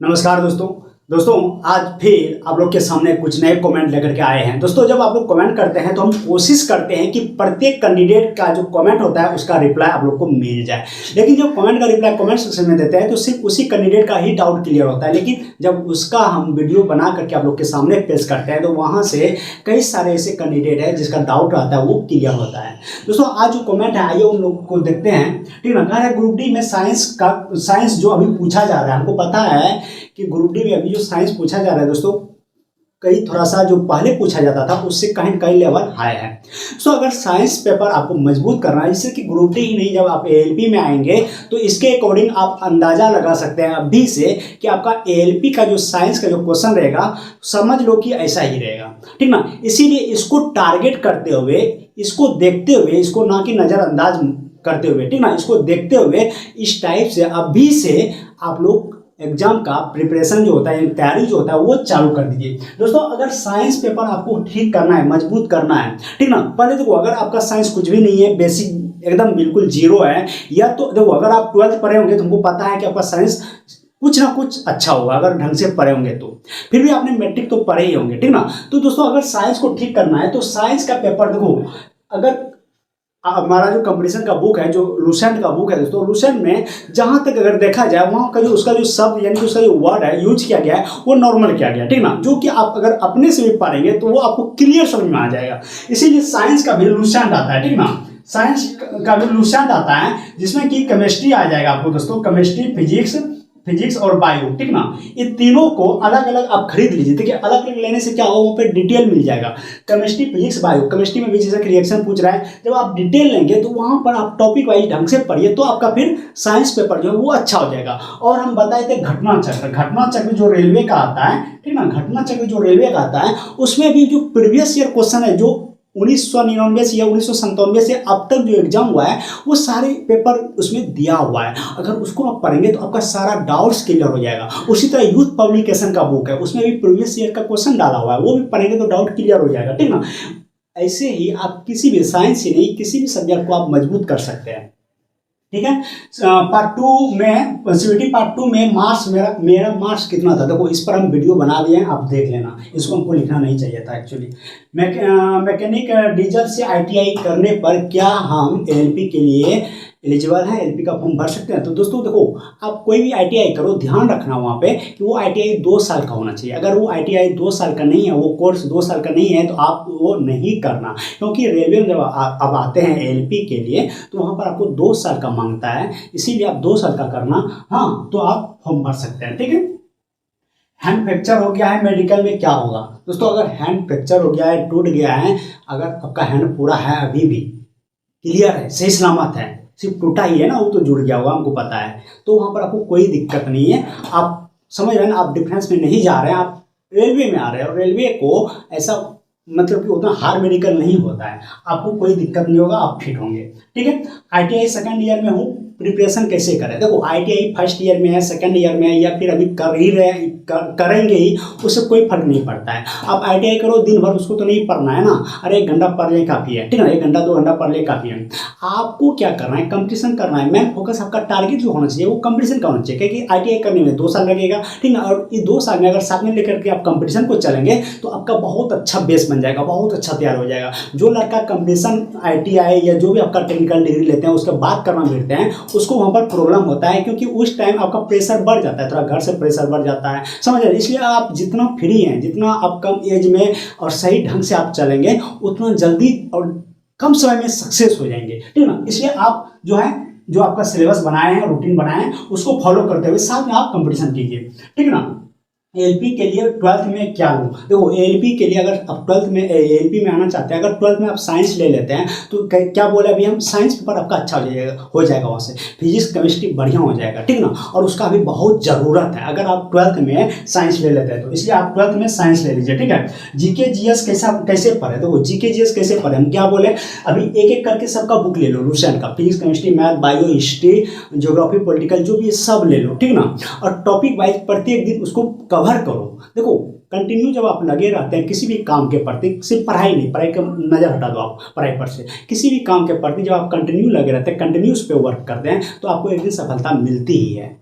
नमस्कार दोस्तों। आज फिर आप लोग के सामने कुछ नए कमेंट लेकर के आए हैं। दोस्तों, जब आप लोग कमेंट करते हैं तो हम कोशिश करते हैं कि प्रत्येक कैंडिडेट का जो कमेंट होता है उसका रिप्लाई आप लोग को मिल जाए। लेकिन जब कमेंट का रिप्लाई कमेंट सेक्शन में देते हैं तो सिर्फ उसी कैंडिडेट का ही डाउट क्लियर होता है। लेकिन जब उसका हम वीडियो बना करके आप लोग के सामने पेश करते हैं तो वहाँ से कई सारे ऐसे कैंडिडेट हैं जिसका डाउट आता है वो क्लियर होता है। दोस्तों, आज जो कमेंट है आइए उन लोग को देखते हैं। ठीक है ना। ग्रुप डी में साइंस जो अभी पूछा जा रहा है, हमको पता है कि ग्रुप डी में अभी जो साइंस पूछा जा रहा है दोस्तों, कई थोड़ा सा जो पहले पूछा जाता था उससे कहीं न कहीं लेवल हाई है। सो अगर साइंस पेपर आपको मजबूत करना है, जिससे कि ग्रुप डी ही नहीं, जब आप एएलपी में आएंगे तो इसके अकॉर्डिंग आप अंदाजा लगा सकते हैं अभी से कि आपका एएलपी का जो साइंस का जो क्वेश्चन रहेगा, समझ लो कि ऐसा ही रहेगा। ठीक ना। इसीलिए इसको टारगेट करते हुए, इसको देखते हुए, इसको ना कि नज़रअंदाज करते हुए, ठीक ना, इसको देखते हुए इस टाइप से अभी से आप लोग एग्जाम का प्रिपरेशन जो होता है, तैयारी जो होता है वो चालू कर दीजिए। दोस्तों, अगर साइंस पेपर आपको ठीक करना है, मजबूत करना है, ठीक ना, पहले देखो, अगर आपका साइंस कुछ भी नहीं है, बेसिक एकदम बिल्कुल जीरो है, या तो देखो अगर आप 12th पढ़े होंगे तो हमको पता है कि आपका साइंस कुछ ना कुछ अच्छा होगा अगर ढंग से पढ़े होंगे तो। फिर भी आपने मैट्रिक तो पढ़े ही होंगे, ठीक ना। तो दोस्तों, अगर साइंस को ठीक करना है तो साइंस का पेपर देखो, अगर हमारा जो कंपटीशन का बुक है, जो लूसेंट का बुक है दोस्तों, लूसेंट में जहां तक अगर देखा जाए वहां का जो उसका जो शब्द यानी कि उसका जो वर्ड है यूज किया गया है वो नॉर्मल किया गया, ठीक ना, जो कि आप अगर अपने से भी पढ़ेंगे तो वो आपको क्लियर समझ में आ जाएगा। इसीलिए साइंस का भी लूसेंट आता है, ठीक ना, साइंस का भी लूसेंट आता है, जिसमें कि केमिस्ट्री आ जाएगा आपको दोस्तों, केमिस्ट्री, फिजिक्स और बायो, ठीक ना। ये तीनों को अलग अलग आप खरीद लीजिए। देखिए, अलग अलग लेने से क्या होगा, वहाँ पे डिटेल मिल जाएगा। केमिस्ट्री, फिजिक्स, बायो, केमिस्ट्री में भी जैसे रिएक्शन पूछ रहा है, जब आप डिटेल लेंगे तो वहाँ पर आप टॉपिक वाइज ढंग से पढ़िए तो आपका फिर साइंस पेपर जो है वो अच्छा हो जाएगा। और हम बताए थे घटना चक्र जो रेलवे का आता है, ठीक ना, घटना चक्र जो रेलवे का आता है उसमें भी जो प्रीवियस ईयर क्वेश्चन है, जो 1999 से या 1997 से अब तक जो एग्जाम हुआ है वो सारे पेपर उसमें दिया हुआ है। अगर उसको आप पढ़ेंगे तो आपका सारा डाउट्स क्लियर हो जाएगा। उसी तरह यूथ पब्लिकेशन का बुक है, उसमें भी प्रीवियस ईयर का क्वेश्चन डाला हुआ है, वो भी पढ़ेंगे तो डाउट क्लियर हो जाएगा, ठीक ना। ऐसे ही आप किसी भी साइंस ही नहीं, किसी भी सब्जेक्ट को आप मजबूत कर सकते हैं, ठीक है। पार्ट 2 में सीवीटी पार्ट 2 में मार्क्स मेरा मार्क्स कितना था देखो, इस पर हम वीडियो बना दिए हैं, आप देख लेना। इसको हमको लिखना नहीं चाहिए था एक्चुअली। मैकेनिक डीजल से आईटीआई करने पर क्या हम एलपी के लिए एलिजिबल हैं, एलपी का फॉर्म भर सकते हैं? तो दोस्तों देखो, आप कोई भी आईटीआई करो, ध्यान रखना वहाँ पे कि वो आईटीआई 2 साल का होना चाहिए। अगर वो आईटीआई 2 साल का नहीं है, वो कोर्स 2 साल का नहीं है तो आप वो नहीं करना, क्योंकि रेलवे में जब आप आते हैं एलपी के लिए तो वहाँ पर आपको 2 साल का मांगता है, इसीलिए आप 2 साल का करना। हाँ, तो आप फॉर्म भर सकते हैं, ठीक है। हैंड फ्रैक्चर हो गया है, मेडिकल में क्या होगा दोस्तों? अगर हैंड फ्रैक्चर हो गया है, टूट गया है, अगर आपका हैंड पूरा है, अभी भी क्लियर है, सही सलामत है, सिर्फ टूटा ही है ना, वो तो जुड़ गया होगा, हमको पता है, तो वहाँ पर आपको कोई दिक्कत नहीं है। आप समझ रहे हैं ना, आप डिफेंस में नहीं जा रहे हैं, आप रेलवे में आ रहे हैं, और रेलवे को ऐसा मतलब कि उतना हार्ड मेडिकल नहीं होता है, आपको कोई दिक्कत नहीं होगा, आप फिट होंगे, ठीक है। आईटीआई सेकंड ईयर में हूँ, प्रिपरेशन कैसे करें? देखो, आईटीआई फर्स्ट ईयर में है, सेकंड ईयर में है, या फिर अभी करेंगे ही, उससे कोई फर्क नहीं पड़ता है। आप आईटीआई करो, दिन भर उसको तो नहीं पढ़ना है ना, अरे 1 घंटा पढ़ ले काफ़ी है, ठीक है ना, 1 घंटा 2 घंटा पढ़ ले काफ़ी है। आपको क्या करना है, कंपटीशन करना है। मेन फोकस आपका टारगेट जो होना चाहिए वो कंपटीशन का होना चाहिए, क्योंकि आईटीआई करने में 2 साल लगेगा, ठीक ना, और ये 2 साल में अगर साथ में लेकर के आप कंपटीशन को चलेंगे तो आपका बहुत अच्छा बेस बन जाएगा, बहुत अच्छा तैयार हो जाएगा। जो लड़का कंपटीशन आईटीआई या जो भी आपका टेक्निकल डिग्री लेते हैं उसके बाद करना मिलते हैं, उसको वहाँ पर प्रॉब्लम होता है, क्योंकि उस टाइम आपका प्रेशर बढ़ जाता है, थोड़ा घर से प्रेशर बढ़ जाता है, समझ रहे हैं। इसलिए आप जितना फ्री हैं, जितना आप कम एज में और सही ढंग से आप चलेंगे उतना जल्दी और कम समय में सक्सेस हो जाएंगे, ठीक है ना। इसलिए आप जो है, जो आपका सिलेबस बनाए हैं, रूटीन बनाए हैं, उसको फॉलो करते हुए साथ में आप कंपटीशन कीजिए, ठीक है ना। एलपी के लिए 12th में क्या लूँ? देखो, एलपी के लिए अगर आप 12th में एलपी में आना चाहते हैं, अगर 12th में आप साइंस ले लेते हैं तो क्या बोले अभी हम, साइंस पेपर आपका अच्छा हो जाएगा वहाँ से, फिजिक्स केमिस्ट्री बढ़िया हो जाएगा, ठीक ना, और उसका अभी बहुत ज़रूरत है अगर आप 12th में साइंस ले लेते हैं तो। इसलिए आप 12th में साइंस ले लीजिए, ठीक है। जीके जीएस कैसे पढ़े? देखो, जीके जीएस कैसे पढ़े, हम क्या बोले, अभी एक एक करके सबका बुक ले लो, लूसेंट का, physics chemistry math bio history geography political जो भी सब ले लो, ठीक ना, और टॉपिक वाइज प्रत्येक दिन उसको कवर करो। देखो, कंटिन्यू जब आप लगे रहते हैं किसी भी काम के प्रति, सिर्फ पढ़ाई नहीं, पढ़ाई का नज़र हटा दो आप पढ़ाई पर से, किसी भी काम के प्रति जब आप कंटिन्यू लगे रहते हैं, कंटिन्यू उस पर वर्क करते हैं तो आपको एक दिन सफलता मिलती ही है।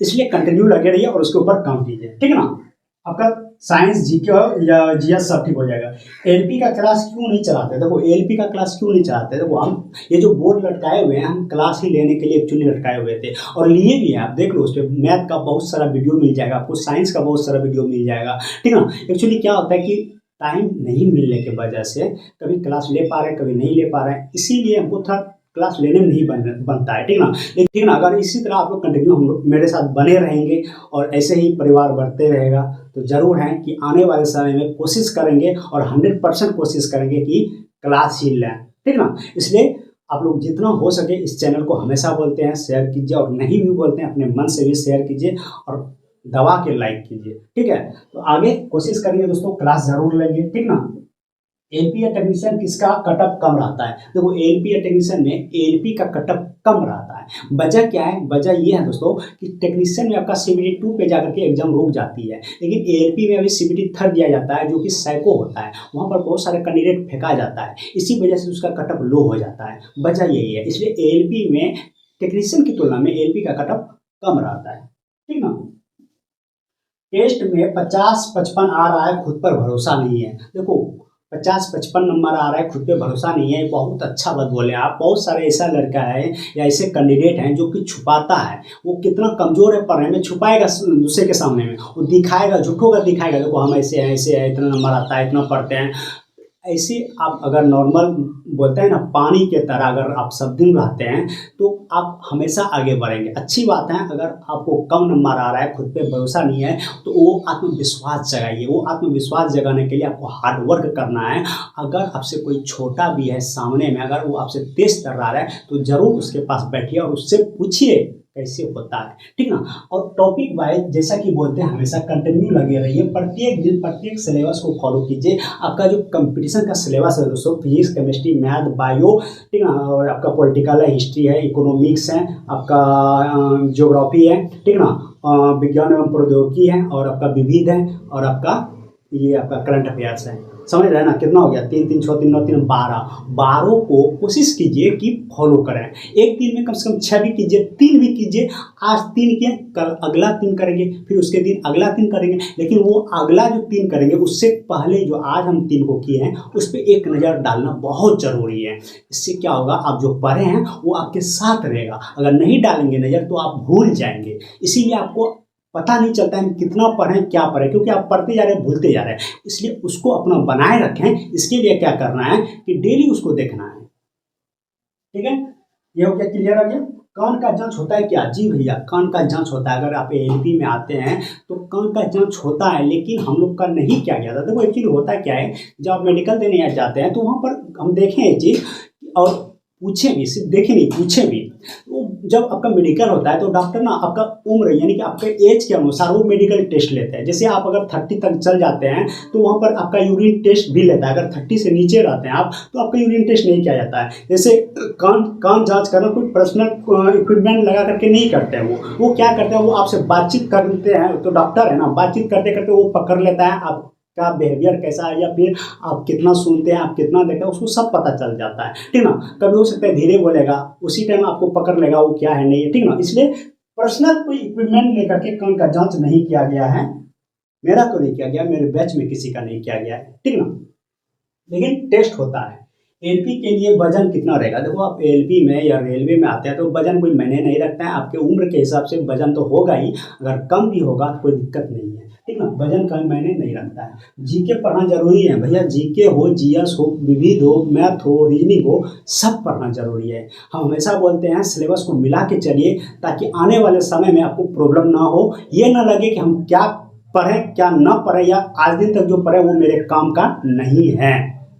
इसलिए कंटिन्यू लगे रहिए और उसके ऊपर काम कीजिए, ठीक है ना। आपका साइंस जीके हो या जीएस सब ठीक हो जाएगा। एलपी का क्लास क्यों नहीं चलाते, देखो एलपी का क्लास क्यों नहीं चलाते, देखो हम ये जो बोर्ड लटकाए हुए हैं हम क्लास ही लेने के लिए एक्चुअली लटकाए हुए थे और लिए भी हैं। आप देख लो उस पर मैथ का बहुत सारा वीडियो मिल जाएगा आपको, साइंस का बहुत सारा वीडियो मिल जाएगा, ठीक है ना। एक्चुअली क्या होता है कि टाइम नहीं मिलने की वजह से कभी क्लास ले पा रहे हैं कभी नहीं ले पा रहे हैं, इसीलिए हमको थोड़ा क्लास लेने में नहीं बनता है, ठीक ना। लेकिन अगर इसी तरह आप लोग कंटिन्यू हम लोग मेरे साथ बने रहेंगे और ऐसे ही परिवार बढ़ते रहेगा तो जरूर है कि आने वाले समय में कोशिश करेंगे और 100% कोशिश करेंगे कि क्लास ही लें, ठीक ना। इसलिए आप लोग जितना हो सके इस चैनल को हमेशा बोलते हैं शेयर कीजिए और नहीं भी बोलते हैं अपने मन से भी शेयर कीजिए और दबा के लाइक कीजिए, ठीक है। तो आगे कोशिश करेंगे दोस्तों, क्लास जरूर लेंगे, ठीक ना। एलपी या टेक्नीशियन किसका कटअप कम रहता है, देखो एलपी या टेक्नीशियन में एलपी का कटअप कम रहता है। वजह क्या है, वजह ये है दोस्तों कि टेक्नीशियन में आपका सीबीटी 2 पे जाकर के एग्जाम रुक जाती है, लेकिन एलपी में अभी सीबीटी 3 दिया जाता है जो कि सैको होता है, वहाँ पर बहुत सारे कैंडिडेट फेंका जाता है, इसी वजह से उसका कटअप लो हो जाता है, वजह यही है। इसलिए एलपी में टेक्नीशियन की तुलना में एलपी का कटअप कम रहता है, ठीक ना। टेस्ट में 50-55 आ रहा है, खुद पर भरोसा नहीं है, देखो 50-55 नंबर आ रहा है, खुद पे भरोसा नहीं है, बहुत अच्छा बात बोले आप। बहुत सारे ऐसा लड़का है या ऐसे कैंडिडेट हैं जो कि छुपाता है, वो कितना कमजोर है पढ़ने में, छुपाएगा दूसरे के सामने में, वो दिखाएगा, झूठों का दिखाएगा, देखो हम ऐसे हैं ऐसे हैं, इतना नंबर आता है, इतना पढ़ते हैं। ऐसे आप अगर नॉर्मल बोलते हैं ना पानी के तरह अगर आप सब दिन रहते हैं तो आप हमेशा आगे बढ़ेंगे। अच्छी बात है, अगर आपको कम नंबर आ रहा है, खुद पे भरोसा नहीं है, तो वो आत्मविश्वास जगाइए। वो आत्मविश्वास जगाने के लिए आपको हार्ड वर्क करना है। अगर आपसे कोई छोटा भी है सामने में, अगर वो आपसे तेज कर रहा है तो जरूर उसके पास बैठिए और उससे पूछिए कैसे होता है, ठीक ना। और टॉपिक वाइज जैसा कि बोलते हैं हमेशा कंटिन्यू लगे रहिए, प्रत्येक दिन प्रत्येक सिलेबस को फॉलो कीजिए। आपका जो कंपटीशन का सिलेबस है दोस्तों, फिजिक्स केमिस्ट्री मैथ बायो, ठीक ना, और आपका पॉलिटिकल है, हिस्ट्री है, इकोनॉमिक्स है, आपका ज्योग्राफी है, ठीक ना, विज्ञान एवं प्रौद्योगिकी है, और आपका विविध है, और आपका ये आपका करंट अफेयर्स है। समझ रहे हैं ना, कितना हो गया, 3 3 6 3 9 3 12 को कोशिश कीजिए कि फॉलो करें। एक दिन में कम से कम 6 भी कीजिए, 3 भी कीजिए। आज 3 किए, कल अगला 3 करेंगे, फिर उसके दिन अगला 3 करेंगे, लेकिन वो अगला जो 3 करेंगे उससे पहले जो आज हम 3 को किए हैं उस पर एक नज़र डालना बहुत ज़रूरी है। इससे क्या होगा, आप जो पढ़े हैं वो आपके साथ रहेगा। अगर नहीं डालेंगे नज़र तो आप भूल जाएंगे। इसीलिए आपको पता नहीं चलता है कितना पढ़ें क्या पढ़ें, क्योंकि आप पढ़ते जा रहे हैं भूलते जा रहे हैं। इसलिए उसको अपना बनाए रखें। इसके लिए क्या करना है कि डेली उसको देखना है, ठीक है। ये हो गया, क्लियर आ गया। कान का जांच होता है क्या, जी भैया कान का जांच होता है। अगर आप एलपी में आते हैं तो कान का जांच होता है, लेकिन हम लोग का नहीं किया गया था। देखो एक्चुअली होता क्या है, जब आप मेडिकल देने जाते हैं तो वहाँ पर हम देखें ये चीज़ और पूछे भी, सिर्फ देखे नहीं पूछे भी। तो जब आपका मेडिकल होता है तो डॉक्टर ना आपका उम्र यानी कि आपके एज के अनुसार वो मेडिकल टेस्ट लेते हैं। जैसे आप अगर 30 तक चल जाते हैं तो वहाँ पर आपका यूरिन टेस्ट भी लेता है। अगर 30 से नीचे रहते हैं आप तो आपका यूरिन टेस्ट नहीं किया जाता है। जैसे कान जांच करना कोई पर्सनल इक्विपमेंट लगा करके नहीं करते हैं। वो क्या करते हैं, वो आपसे बातचीत करते हैं, तो डॉक्टर है ना, बातचीत करते करते वो पकड़ लेता है आप का बिहेवियर कैसा है, या फिर आप कितना सुनते हैं, आप कितना देखते हैं, उसको सब पता चल जाता है, ठीक ना। कभी हो सकता है धीरे बोलेगा, उसी टाइम आपको पकड़ लेगा वो क्या है नहीं है, ठीक ना। इसलिए पर्सनल कोई इक्विपमेंट लेकर के कान का जांच नहीं किया गया है। मेरा तो नहीं किया गया, मेरे बैच में किसी का नहीं किया गया है, ठीक ना। लेकिन टेस्ट होता है। एलपी के लिए वजन कितना रहेगा, देखो आप एलपी में या रेलवे में आते हैं तो वजन कोई मायने नहीं रखता है। आपके उम्र के हिसाब से वजन तो होगा ही, अगर कम भी होगा तो कोई दिक्कत नहीं है, ठीक ना। वजन का मायने नहीं रखता है। जीके पढ़ना जरूरी है भैया, जीके हो, जीएस हो, विविध हो, मैथ हो, रीजनिंग हो, सब पढ़ना जरूरी है। हम हमेशा बोलते हैं सिलेबस को मिला के चलिए, ताकि आने वाले समय में आपको प्रॉब्लम ना हो। ये ना लगे कि हम क्या पढ़ें क्या ना पढ़ें, या आज दिन तक जो पढ़े वो मेरे काम का नहीं है,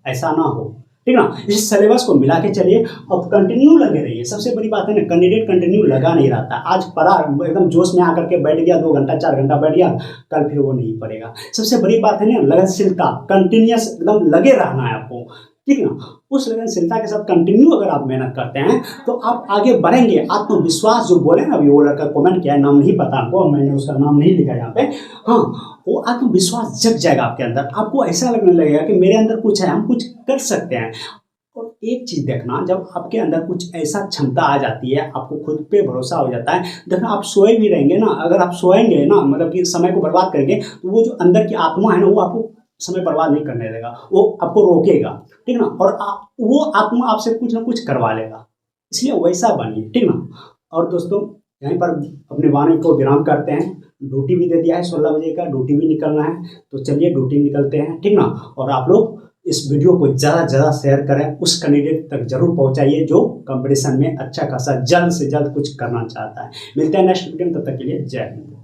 ऐसा ना हो, ठीक ना। इस सिलेबस को मिला के चलिए और कंटिन्यू लगे रहिए। सबसे बड़ी बात है ना, कैंडिडेट कंटिन्यू लगा नहीं रहता। आज पढ़ा एकदम जोश में आकर के बैठ गया, 2 घंटा 4 घंटा बैठ गया, कल फिर वो नहीं पढ़ेगा। सबसे बड़ी बात है ना लगनशीलता, कंटिन्यूस एकदम लगे रहना है आपको, ठीक ना। उस लगनशीलता के साथ कंटिन्यू अगर आप मेहनत करते हैं तो आप आगे बढ़ेंगे। आत्मविश्वास जो बोले ना, अभी वो लड़का कमेंट किया है, नाम नहीं पता आपको, मैंने उसका नाम नहीं लिखा यहाँ पे, हाँ, वो आत्मविश्वास जग जाएगा आपके अंदर। आपको ऐसा लगने लगेगा कि मेरे अंदर कुछ है, हम कुछ कर सकते हैं। और एक चीज़ देखना, जब आपके अंदर कुछ ऐसा क्षमता आ जाती है, आपको खुद पे भरोसा हो जाता है, देखना आप सोए भी रहेंगे ना, अगर आप सोएंगे ना मतलब कि समय को बर्बाद करेंगे, तो वो जो अंदर की आत्मा है ना, वो आपको समय बर्बाद नहीं करने देगा, वो आपको रोकेगा, ठीक ना। और वो आत्मा आपसे कुछ ना कुछ करवा लेगा, इसलिए वैसा बनिए, ठीक ना। और दोस्तों यहीं पर अपने वाणी को विराम करते हैं। ड्यूटी भी दे दिया है, 16 बजे का ड्यूटी भी निकलना है, तो चलिए ड्यूटी निकलते हैं, ठीक ना। और आप लोग इस वीडियो को ज़्यादा से ज़्यादा शेयर करें, उस कैंडिडेट तक जरूर पहुंचाइए जो कंपटीशन में अच्छा खासा जल्द से जल्द कुछ करना चाहता है। मिलते हैं नेक्स्ट वीडियो में, तब तक के लिए जय हिंद।